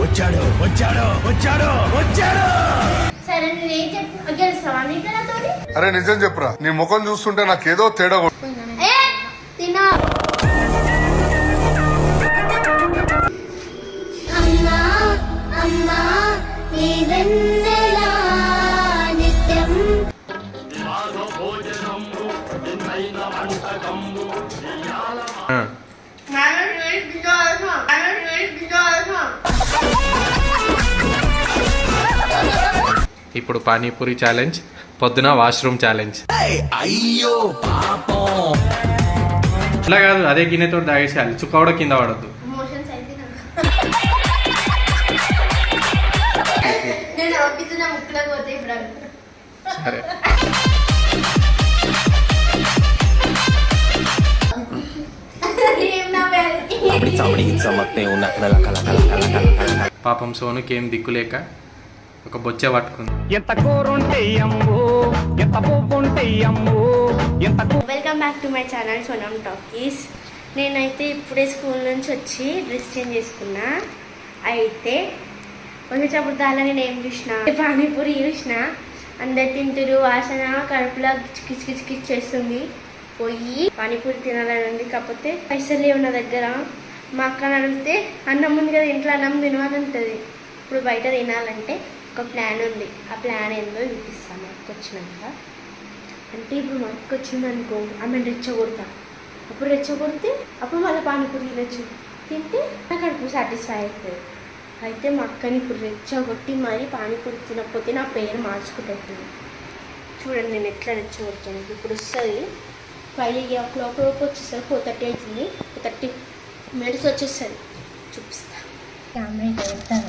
వచ్చాడు వచ్చాడు వచ్చాడు వచ్చాడు. సరే నేనేం చెప్పు గెలుస్తావా నీకు నాతోటి? అరే నిజం చెప్పురా, నీ ముఖం చూస్తుంటే నాకేదో తేడా ఏ తినా అమ్మా అమ్మా నీ వెన్నెలా నిత్యం ఇప్పుడు పానీపూరి ఛాలెంజ్, పొద్దున వాష్రూమ్ ఛాలెంజ్. అయ్యో పాపం. అలా కాదు, అదే గిన్నెతో తాగేసేయాలి, చుక్క కూడా కింద పడద్దు. మోషన్స్ అయితే నేను ఆపిస్తున్న ముక్కులోకి పోతే ఇప్పుడు సరే పాపం సోనుకి ఏం దిక్కులేక ఒక బొచ్చే పట్టుకుంది. Welcome back to my channel Sonam talkies. నేనైతే ఇప్పుడే స్కూల్ నుంచి వచ్చి డ్రెస్ చేంజ్ చేసుకున్నా. అయితే వచ్చేటప్పుడు దానిలో నేను ఏం చూసిన, పానీపూరి చూసిన. అందరు తింటురు, వాసన కడుపులో కిచ్ కిచ్ కిచ్ చేస్తుంది. పోయి పానీపూరి తినాలని ఉంది, కాకపోతే పైసలు లేవు నా దగ్గర. మా అక్కని అడిగితే అన్నం ఉంది కదా ఇంట్లో, అన్నం తినవాలంటుంది. ఇప్పుడు బయట తినాలంటే ఒక ప్లాన్ ఉంది. ఆ ప్లాన్ ఏందో చూపిస్తాను మా అక్క వచ్చినాక. అంటే ఇప్పుడు మా అక్క వచ్చిందనుకో, ఆమె రెచ్చగొడతా. అప్పుడు రెచ్చగొడితే అప్పుడు మళ్ళీ పానీపూరి తినచ్చు. తింటే నాకు కడుపు సాటిస్ఫై అవుతుంది. అయితే మా అక్కని ఇప్పుడు రెచ్చగొట్టి మరి పానీపూరి తినకపోతే నా పేరు మార్చుకుంటుంది. చూడండి నేను ఎట్లా రెచ్చగొడతాను. ఇప్పుడు వస్తుంది 5 o'clock లోపు వచ్చేస్తుంది. 4:30 అవుతుంది. 4:30 minutes వచ్చేస్తుంది. చూపిస్తా. కెమెరా పెడతాను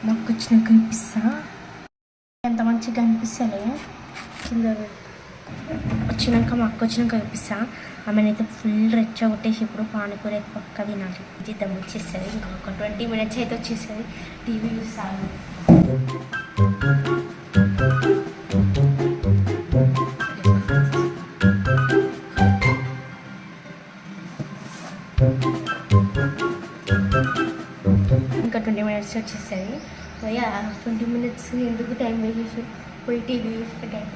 మాకు వచ్చినాక ఇప్పిస్తా. ఎంత మంచిగా అనిపిస్తలే. కింద వచ్చినాక మా అక్క వచ్చినాక ఇప్పిస్తా. ఆమెనైతే ఫుల్ రెచ్చ కొట్టేసి ఇప్పుడు పానీపూరి పక్క తినాలి. జీతం వచ్చేస్తుంది. ఇంకొక 20 minutes అయితే వచ్చేస్తుంది. టీవీ చూస్తాను. ఇంకా 20 minutes వచ్చేస్తుంది. పోయి 20 minutes ఎందుకు టైం వేసేసి పోయి టీవీ చూస్తే టైం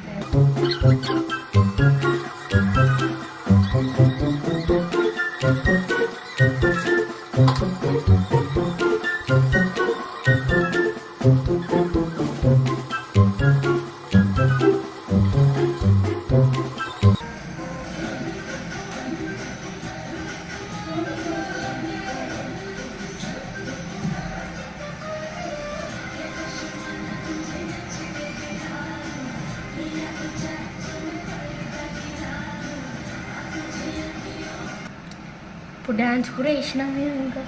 ఇప్పుడు డ్యాన్స్ కూడా వేసినా మేము ఇంకా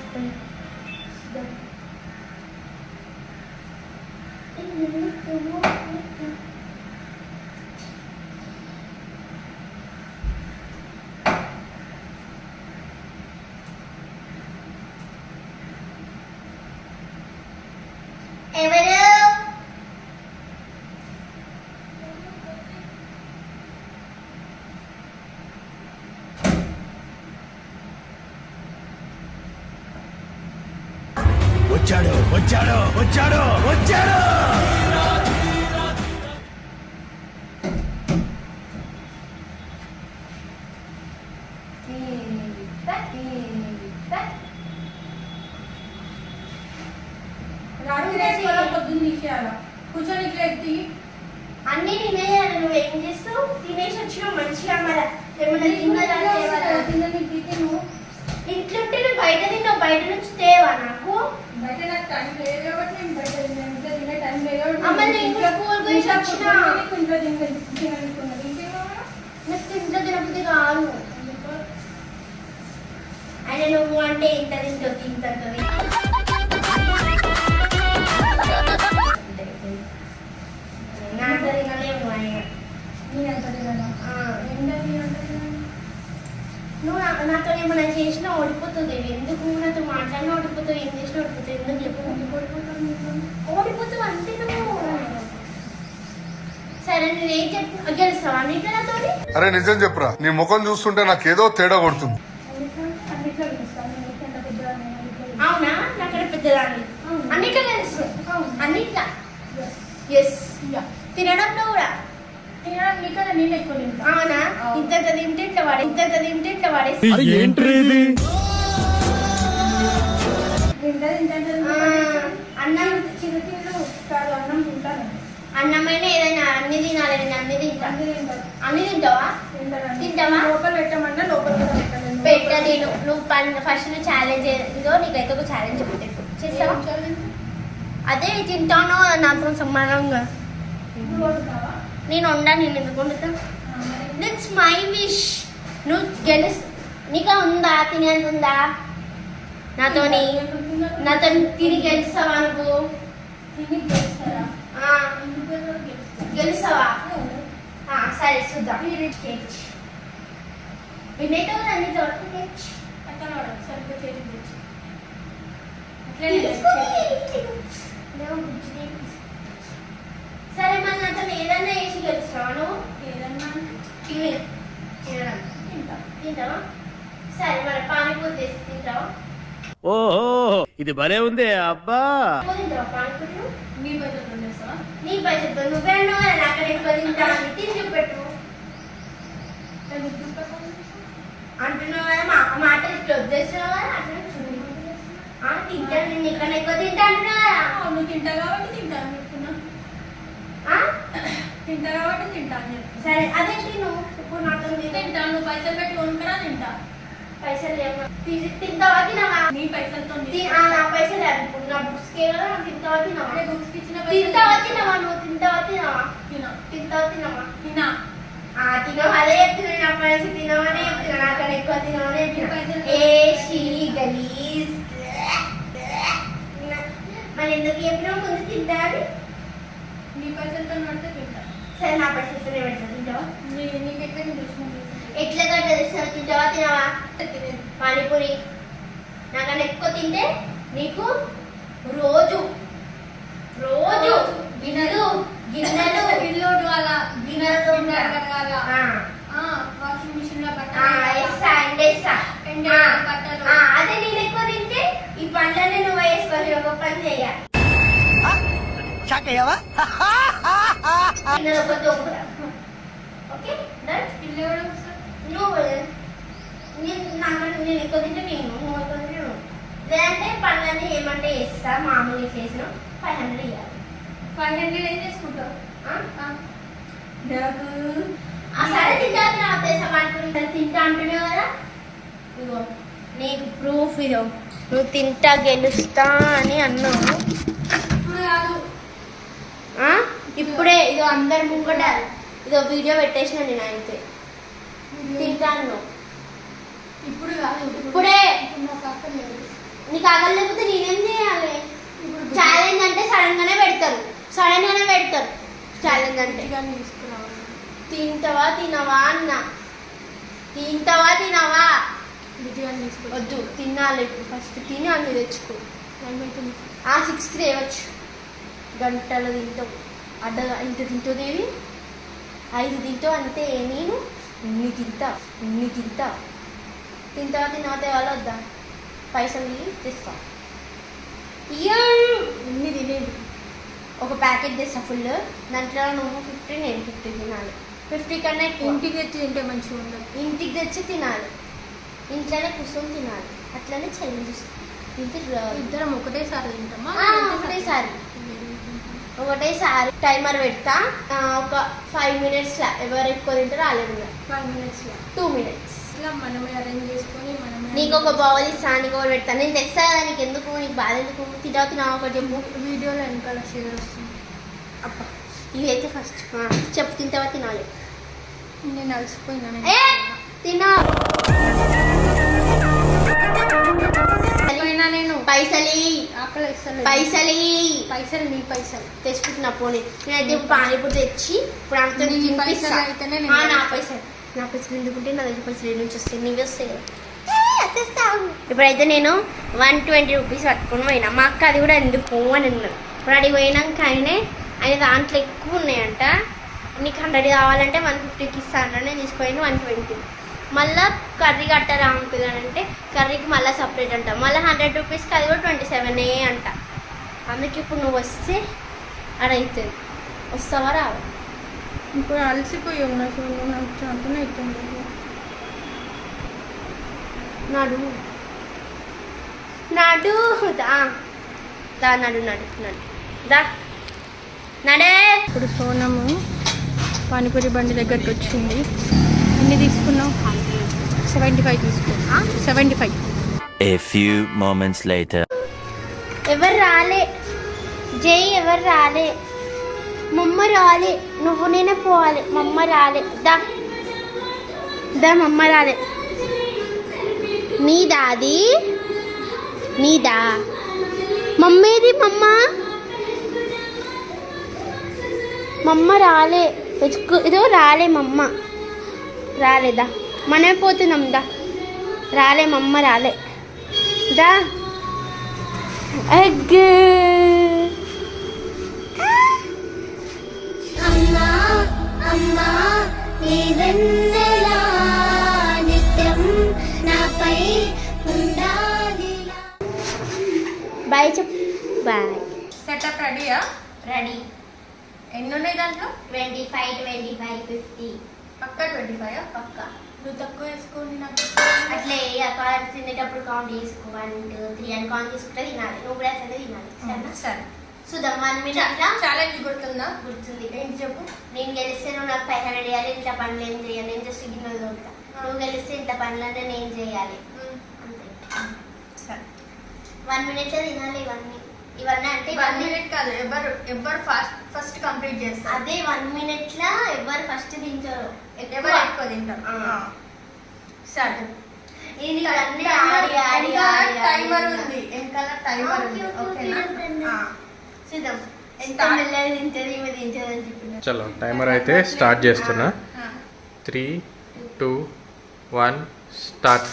ఎవరు వచ్చాడు వచ్చాడు వచ్చాడు వచ్చాడు. అన్ని తినేయాలి. నువ్వేం చేస్తావు? తినేసి వచ్చినావు మంచిగా. ఇంట్లో ఉంటే నువ్వు బయట తిన్నావు. బయట నుంచి తేవా నాకు? అమ్మ నేను స్కూల్ పోయి వచ్చిన ఇంట్లో తినకపోతే కాదు. ఆయన నువ్వు అంటే ఇంత తింటుంది ఇంత నాతో తినలేము. ఆయన నువ్వు నాతో ఏమైనా చేసినా ఓడిపోతుంది. ఎందుకు నాతో మాట్లాడినా ఓడిపోతుంది. ఓడిపోతావు, ఏం చేసినా ఓడిపోతావు. ఎందుకు చెప్పు? ఓడిపోతావు అంతే నువ్వు. సరే నేనేం చెప్పు, గెలుస్తావా అన్నిట్లో నాతోని? అరే నిజం చెప్పురా, నీ ముఖం చూస్తుంటే నాకేదో తేడా కొడుతుంది. అవునా? నాకన్నా పెద్దదాన్ని అన్నిట్లో తెలుసు. అన్నిట్లా ఎస్. తినడంలో కూడా అవునా? ఇంత తింటే ఇట్లా వాడే, ఇంత తింటే ఇట్లా వాడేసి అన్నం అన్నమైన ఏదైనా అన్ని తినాలి. నేను అన్ని తింటా. అన్ని తింటావా? తింటావా? లోపల పెట్టమన్నా లోపల పెట్టా నేను. నువ్వు ఫస్ట్ నువ్వు ఛాలెంజ్ ఇదో నీకైతే ఒక ఛాలెంజ్ చెప్తే చేస్తావా? అదే తింటాను నాతో సమానంగా. నేను వండా, నేను ఎందుకు వండుతా? That's my wish. నువ్వు నీకా ఉందా? తినేంత ఉందా? నాతో తిని గెలుస్తావా నువ్వు? గెలుస్తావా? సరే చూద్దాం. వినేతో అన్ని సరే మరి నాతో ఏదన్నా వేసి గెలుస్తావా నువ్వు? ఏదన్నా తింటావా? సరే మరి పానీపూరి చేసి తింటావా? ఓహో ఇది భలే ఉంది అబ్బా. తింటావా పానీపూరి? నీ బయట చేస్తావా? నీ పైసలతో నువ్వే అన్నావు కదా అక్కడ ఎక్కువ తింటావని. తిని చూపెట్టు అంటున్నావు కదా. మా మాటలు ఇట్లా వదిలేస్తున్నావు కదా. అట్లా తింటాను, నేను ఇక్కడ ఎక్కువ తింటా అంటున్నావు కదా. నువ్వు తింటా కాబట్టి తింటా అని చెప్తున్నా. తింటా కాబట్టి తింటా అని చెప్తున్నా. సరే అదేంటి నువ్వు ఇప్పుడు నాతో తింటా. నువ్వు పైసలు పెట్టి కొనుక్కరా తింటా. పైసలు లేవు. తింటావా తినవా? నీ పైసలతో నా పైసలు లేవు. ఇప్పుడు నా బుక్స్కే కదా. తింటావా తినవా? బుక్స్ ఇచ్చిన తింటావా తినవా? నువ్వు తింటావా తినవా? తినా. తింటావా తినవా? తినా. తినవా? అదే చెప్తున్నాను. నా పైసలు తినవనే చెప్తున్నా. నాకన్నా ఎక్కువ తినవనే చెప్తున్నా. గలీజ్. మరి ఎందుకు చెప్పినావు ముందు తింటారు? నీ పైసలతో నడితే తింటా. సరే నా పైసలతోనే పెడతా. తింటావా? నీకైతే నేను చూసిన ఎట్లా గట్ల తెస్తావు? తింటావా తినవా? పానీపూరి నాకన్నా ఎక్కువ తింటే నీకు రోజు రోజు గిన్నెలు గిన్నెలు ఇల్లు అలా గిన్నెలతో వాషింగ్ మిషన్ లో బట్టలు అదే నేను ఎక్కువ తింటే ఈ పనులన్నీ నువ్వు వేసుకోవాలి. ఒక పని చేయాలి. ఒక దొంగ. ఓకే ఇల్లు ఎవరు నువ్వు నేను ఎక్కువ తింటే నేను, నువ్వు ఎక్కువ తింటే నువ్వు. లేదంటే పనులన్నీ ఏమంటే వేస్తా. మామూలు చేసిన 500 ఇవ్వాలి. 500 ఏం చేసుకుంటావు? సరే తింటా తింటా అంటున్నావు కదా. ఇగో నీకు ప్రూఫ్ ఇదో. నువ్వు తింటా గెలుస్తా అని అన్నావు. ఇప్పుడు కాదు, ఇప్పుడే ఇదో అందరి ముంగట ఇదో వీడియో పెట్టేసిన నేను. అయితే తింటాను. ఇప్పుడు కాదు, ఇప్పుడే. నాకు అక్కడ లేదు. నీకు ఆగలు లేకపోతే నేనేం చేయాలి? ఛాలెంజ్ అంటే సడన్ గానే పెడతారు. ఛాలెంజ్ అంటే తీసుకురావాలి. తింటావా తినవా అన్న. తింటావా తినవా? బిజీగానే తీసుకురా. వద్దు, తినాలి. ఇప్పుడు ఫస్ట్ తిని అన్ని తెచ్చుకో. 6కి తేవచ్చు. గంటలు తింటావు. ఇంత తింటావు దేవి. 5 తింటావు అంతే. నేను ఇన్ని తింటా. తింటావా తినవా? తేవాలా వద్దా? పైసలు తెస్తా. ఎన్ని తినేది? ఒక ప్యాకెట్ తెస్తా ఫుల్. దాంట్లో నువ్వు 50 నేను 50 తినాలి. 50 కన్నా ఎక్కువ. ఇంటికి తెచ్చి తింటే మంచిగా ఉండదు. ఇంటికి తెచ్చి తినాలి. ఇంట్లోనే కూర్చొని తినాలి. అట్లనే ఛాలెంజ్ ఇద్దరం ఒకటేసారి తింటామా? ఒకటేసారి టైమర్ పెడతా. ఒక 5 minutes ఎవరు ఎక్కువ తింటారో వాళ్ళే 5 minutes 2 minutes ఇట్లా మనమే అరేంజ్ చేసుకొని మనమే. నీకు ఒక బౌల్ ఇస్తాను. నీకు ఒకటి పెడతాను. నేను తెస్తా కదా. నీకు ఎందుకు? నీకు బాధ ఎందుకు? తినావు ఒకటి చెప్పు. వీడియోలో వెనకాల షేర్ వస్తుంది. అబ్బా ఇవైతే ఫస్ట్ చెప్పు. తింటావా తినాలి? నేను అలసిపోయినా. తినా. నేను పైసలు నీ పైసలు తెచ్చుకుంటున్నా. పోనీ నేనైతే పానీపూరి తెచ్చి ఇప్పుడు అంత పైసలు అయితేనే నా పైసలు ఎందుకుంటే నా దగ్గర పైసలు ఏడు నుంచి వస్తాయి. నీవి వస్తాయి కదా. ఇప్పుడైతే నేను 120 రూపీస్ పట్టుకొని పోయినా. మా అక్క అది కూడా ఎందుకు అని అన్నాడు. ఇప్పుడు అడిగి పోయినాక ఆయన దాంట్లో ఎక్కువ ఉన్నాయంట. నీకు 100 కావాలంటే 150కి ఇస్తాను. నేను తీసుకుపోయింది 120. మళ్ళీ కర్రీ గట్ట రాముతుంది అని అంటే కర్రీకి మళ్ళీ సపరేట్ అంట. మళ్ళీ 100 రూపీస్కి అది కూడా 27 అంట. అందుకే ఇప్పుడు నువ్వు వస్తే అడవుతుంది. వస్తావా రావా? ఇప్పుడు అలసిపోయి ఉన్నా చూడు, నాకు చాతనే అవుతుంది. నడు నడు దా దా నడు నడు నడు దా నడే. ఇప్పుడు సోనము పానీపూరి బండి దగ్గరికి వచ్చింది. ఎన్ని తీసుకున్నావు? 75 తీసుకున్నా. 75. A few moments later. ఎవరు రాలే జై, ఎవరు రాలే. మమ్మ రాలే, నువ్వు నేనే పోవాలి. మమ్మ రాలే. దా దా మమ్మ రాలే. నీదా అది? నీదా? మమ్మేది? మమ్మ రాలే. ఇదో రాలే మమ్మ. రాలేదా? మనమే పోతున్నాం. దా రాలే మమ్మ రాలే. దా ఎగ్. అమ్మా అమ్మా నీ వెన్నెలా నిత్యం నాపై ఉండాలిలా. బాయ్ చెప్పు. బాయ్. సెటప్ రెడీయా? రెడీ. ఎన్ని ఉన్నాయి దాంట్లో? 25, 25, 50 పక్క 25. పక్క. నువ్వు తక్కువ వేసుకోండి నాకు. అట్లే అక్కడ తినేటప్పుడు కౌంట్ చేసుకో. 1, 2, 3 అని కౌంట్ చేసుకుంటే తినాలి. నువ్వు కూడా అట్లనే తినాలి. సరేనా? సరే. చూద్దాం 1 minute ఛాలెంజ్ గుర్తుందా? గుర్తుంది. ఏంటి చెప్పు. నేను గెలిస్తే నువ్వు నాకు 500 వేయాలి. ఇంట్లో పనులు ఏం చేయాలి? నేను జస్ట్ గిన్నెలు దొరుకుతా. నువ్వు గెలిస్తే ఇంట్లో పనులన్నీ నేను చేయాలి. అంతే. సరే. 1 minute తినాలి ఇవన్నీ అంటే 1 minute కాదు, ఎవరు ఫస్ట్ కంప్లీట్ చేస్తారు. అదే 1 minute లా ఎవరు ఫస్ట్ తింటారు ఎవరు ఎక్కువ తింటారు. సరే. ఇది అన్నీ ఆడి ఆడి ఆడి టైమర్ ఉంది, వెనకాల టైమర్ ఉంది. ఓకేనా? చూద్దాం ఎంత మెల్లగా తింటది ఈమె తింటది అని చెప్పిన. చలో టైమర్ అయితే స్టార్ట్ చేస్తున్నా. 3, 2, 1 స్టార్ట్.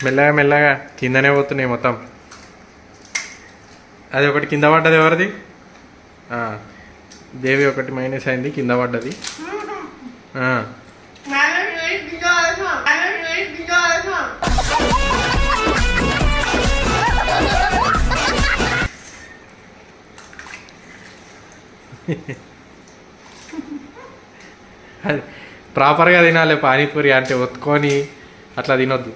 మెల్లగా మెల్లగా కిందనే పోతున్నాయి మొత్తం. అది ఒకటి కింద పడ్డది. ఎవరిది? దేవి ఒకటి మైనస్ అయింది, కింద పడ్డది. అది ప్రాపర్గా తినాలి. పానీపూరి అంటే ఒత్తుకొని అట్లా తినొద్దు.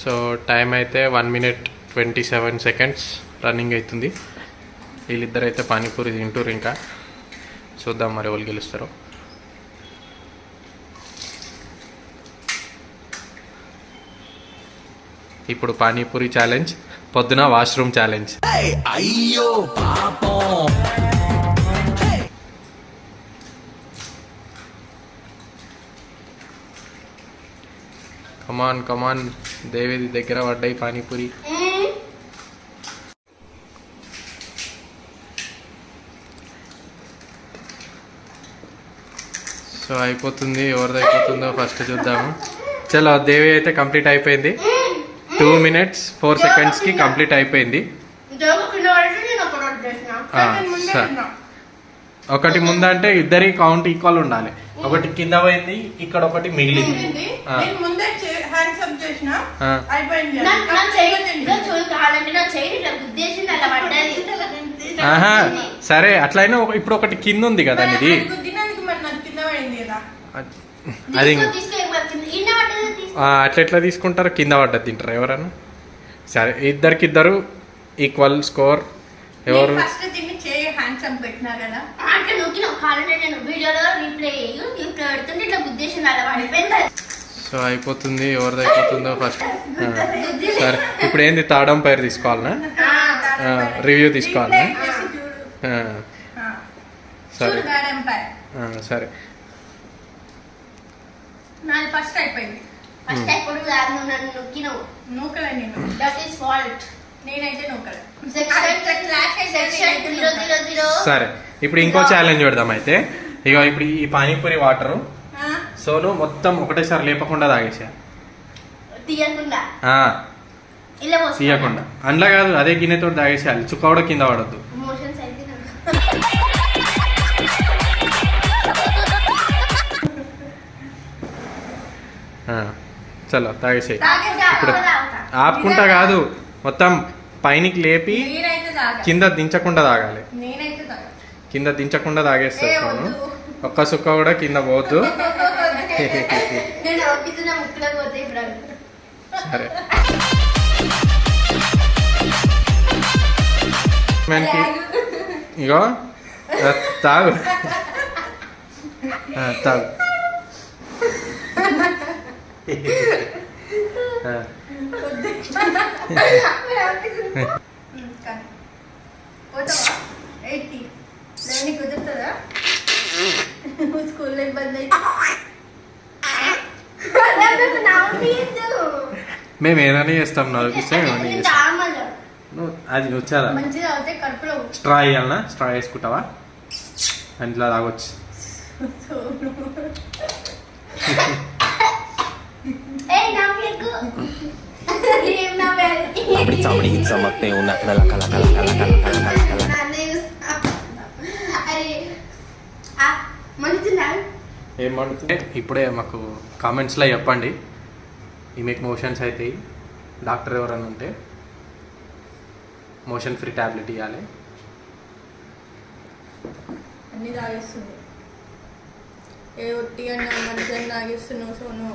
సో టైం అయితే 1 minute 27 seconds రన్నింగ్ అవుతుంది. వీళ్ళిద్దరు అయితే పానీపూరి తింటారు. ఇంకా చూద్దాం మరి ఎవరు గెలుస్తారో. ఇప్పుడు పానీపూరి ఛాలెంజ్, పొద్దున వాష్రూమ్ ఛాలెంజ్. అయ్యో పాపం. కమాన్ కమాన్, దేవి దగ్గర పడ్డాయి పానీపూరి. సో అయిపోతుంది. ఎవరిది అయిపోతుందో ఫస్ట్ చూద్దాము. చలో దేవి అయితే కంప్లీట్ అయిపోయింది. 2 minutes 4 seconds కి కంప్లీట్ అయిపోయింది. ఒకటి ముందంటే ఇద్దరి కౌంట్ ఈక్వల్ ఉండాలి. ఒకటి కింద పోయింది, ఇక్కడ ఒకటి మిగిలింది. ఆహా సరే, అట్లయినా ఇప్పుడు ఒకటి కింద ఉంది కదా ఇది. అది అట్లా ఎట్లా తీసుకుంటారు? కింద పడ్డది తింటారు ఎవరన్నా? సరే, ఇద్దరికిద్దరు ఈక్వల్ స్కోర్. ఎవరు ఫస్ట్ దీన్ని చేయి హ్యాండ్స్ అప్ పెట్టినా కదా. అంటే నువ్వు కావాలంటే నేను వీడియోలో రీప్లే ఇట్లా పెడుతుంటే ఇట్లా గుద్దేసింది అలా పడిపోయింది. సో అయిపోతుంది, ఎవరిది అయిపోతుందో ఫస్ట్. సరే ఇప్పుడు ఏంది థర్డ్ అంపైర్ తీసుకోవాలనా, రివ్యూ తీసుకోవాలనా? సరే సరే. నాది ఫస్ట్ అయిపోయింది. ఫస్ట్ ఎప్పుడు కాదు, నువ్వు నన్ను నొక్కినావు. నూకలే నేను. That is fault. నేనైతే నూకలే. సెక్షన్ 000. సరే ఇప్పుడు ఇంకో ఛాలెంజ్ పెడదాం అయితే. ఇక ఇప్పుడు ఈ పానీపూరి వాటరు సోను మొత్తం ఒకటేసారి లేపకుండా తాగేసా, తీయకుండా ఆ, ఇలా పోసుకో. తీయకుండా. అందులో కాదు, అదే గిన్నెతో తాగేసేయాలి, చుక్క కూడా కింద పడద్దు. మోషన్స్ అయితే నాకు. చలో తాగేసేయి. తాగేసి ఇప్పుడు ఆపుకుంటా తాగుతా. ఆపుకుంటా కాదు, మొత్తం పైనకి లేపి నేనైతే తాగా. కింద దించకుండా తాగాలి. నేనైతే తాగా. కింద దించకుండా తాగేస్తా ఏ సోను. వద్దు. ఒక్క సుక్క కూడా కింద పోవద్దు. నేను ఒప్పిస్తున్న ముక్కులోకి పోతే ఇప్పుడు అవి. సరే మనకి ఇగో తాగు, తాగు. పోతావా? 80 దాన్ని కుదురుతుందా? స్కూల్లో ఇబ్బంది అయితే మేము ఏదైనా చేస్తాం, నవ్విస్తే ఏమైనా చేస్తాం. తామలు. నువ్వు అది వచ్చారా? మంచిగా అవుతే కడుపులో స్ట్రా వేయాలనా? స్ట్రా వేసుకుంటావా? ఇంట్లో తాగొచ్చు. ఏయ్ నా పేరు ఏం నా పేరు Abri cabri sama una kala kala kala kala kala kala kala. అరే మంచిదా? ఏం మండుతుంది? ఇప్పుడే మాకు కామెంట్స్లో చెప్పండి, ఈమెకు మోషన్స్ అవుతాయి, డాక్టర్ ఎవరైనా ఉంటే మోషన్ ఫ్రీ టాబ్లెట్ ఇవ్వాలి. అన్ని తాగేస్తుంది. ఏ ఒట్టి అన్న మంచిగా తాగేస్తున్నావు సోను.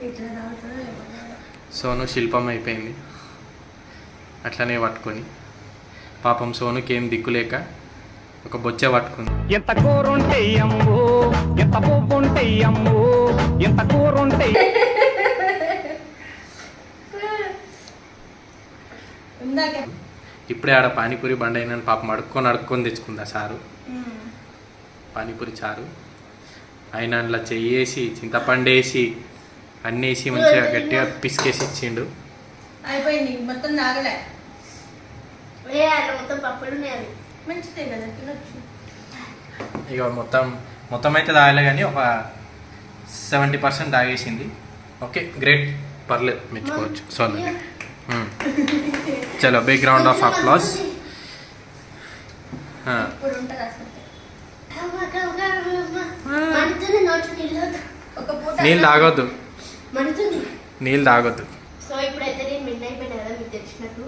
ఇట్లా తాగుతుందా లేకపోతే సోను శిల్పం అయిపోయింది అట్లనే పట్టుకొని. పాపం సోనుకి ఏం దిక్కులేక ఒక బొచ్చే పట్టుకుంది. ఎంత కూరుంటే అమ్ము, ఎంత పువ్వుంటే అమ్ము, ఎంత కూరుంటే. ఇందాక ఇప్పుడే ఆడ పానీపూరి బండి అయినా పాపం అడుక్కొని తెచ్చుకుందా సారు పానీపూరి చారు. ఆయన అందులో చెయ్యేసి చింతపండు వేసి అన్నీ వేసి మంచిగా గట్టిగా పిసికేసి ఇచ్చిండు. అయిపోయింది, మొత్తం తాగలే. ఏ అలా మొత్తం పప్పులు ఉన్నాయి అవి. మంచిదే కదా, తినొచ్చు. ఇక మొత్తం అయితే తాగలే కానీ ఒక 70% తాగేసింది. ఓకే గ్రేట్, పర్లేదు, మెచ్చుకోవచ్చు. సోను చలో బిగ్ రౌండ్ ఆఫ్ అప్లాస్. ఇప్పుడు ఉంటుంది అసలు. మండుతుంది, నోట్లో నీళ్ళు. ఒక పూట నీళ్ళు తాగొద్దు, మండుతుంది. నీళ్ళు తాగొద్దు. సో ఇప్పుడైతే నేను విన్ అయిపోయినా కదా మీకు తెలిసినట్టు.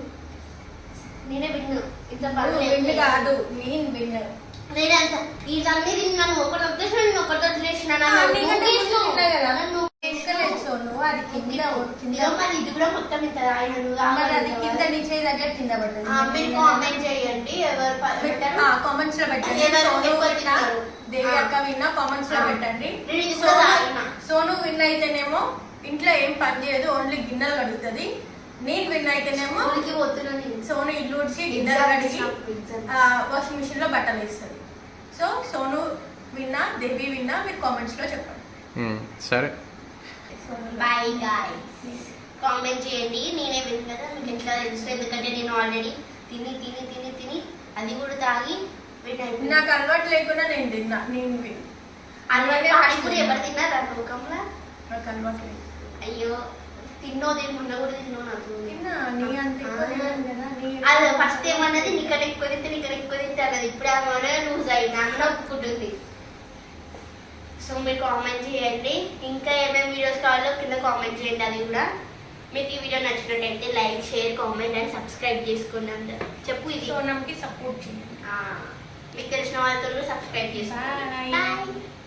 నేనే విన్ను. ఇంత బాగా విన్ కాదు, నేను విన్. నేనే అంత ఇదన్నీ తిన్నాను. ఒకటి వచ్చేసి నేను ఒకటి వదిలేసిన. అది కింద మరి ఇది కూడా మొత్తం ఇంత ఆయన అది కింద నుంచి దగ్గర కింద పడుతుంది. మీరు కామెంట్ చేయండి ఎవరు పెట్టారు. కామెంట్స్ లో పెట్టండి. ఎవరు సోను ఎక్కువ విన్నా, తిన్నారు. దేవి అక్క విన్నా కామెంట్స్ లో పెట్టండి. నేను ఇది కూడా తాగినా. సోను విన్ అయితేనేమో ఇంట్లో ఏం పని చేయదు, ఓన్లీ గిన్నెలు కడుగుతుంది. నేను విన్ అయితేనేమో ఊరికి పోతున్నా నేను. సోను ఇల్లు ఉడిచి గిన్నెలు కడిగి వాషింగ్ మిషన్ లో బట్టలు వేస్తుంది. సో సోను విన్నా, దేవి విన్నా, మీరు కామెంట్స్ లో చెప్పండి. సరే బాయ్ గాయ్స్. కామెంట్ చేయండి. నేనే విన్ కదా మీకు ఎట్లా తెలుసు, ఎందుకంటే నేను ఆల్రెడీ తిని అది కూడా తాగి విన్ అయిపోయింది. నాకు అలవాటు లేకుండా నేను తిన్నా, నేను విన్. అలాగే పానీపూరి ఎవరు తిన్నారు ఆ లోకంలో? నాకు అలవాటు లేదు. అయ్యో తిన్నో మొన్న కూడా తిన్నో నాకు. తిన్నా, నీ అంత ఎక్కువ తిన్నాను కదా, అది ఫస్ట్ ఏమన్నది నీకన్నా ఎక్కువ తింటే అన్నది. ఇప్పుడు ఏమన్నా లూజ్ అయింది అన్న ఒప్పుకుంటుంది. సో మీరు కామెంట్ చేయండి. ఇంకా ఏమేమి వీడియోస్ కావాలో కింద కామెంట్ చేయండి. అది కూడా మీకు ఈ వీడియో నచ్చినట్టయితే like, share, comment and subscribe చేసుకోండి. చెప్పు ఇది సోనంకి సపోర్ట్ చేయండి. మీకు తెలిసిన వాళ్ళతో సబ్స్క్రైబ్ చేసుకోండి. Bye. Bye.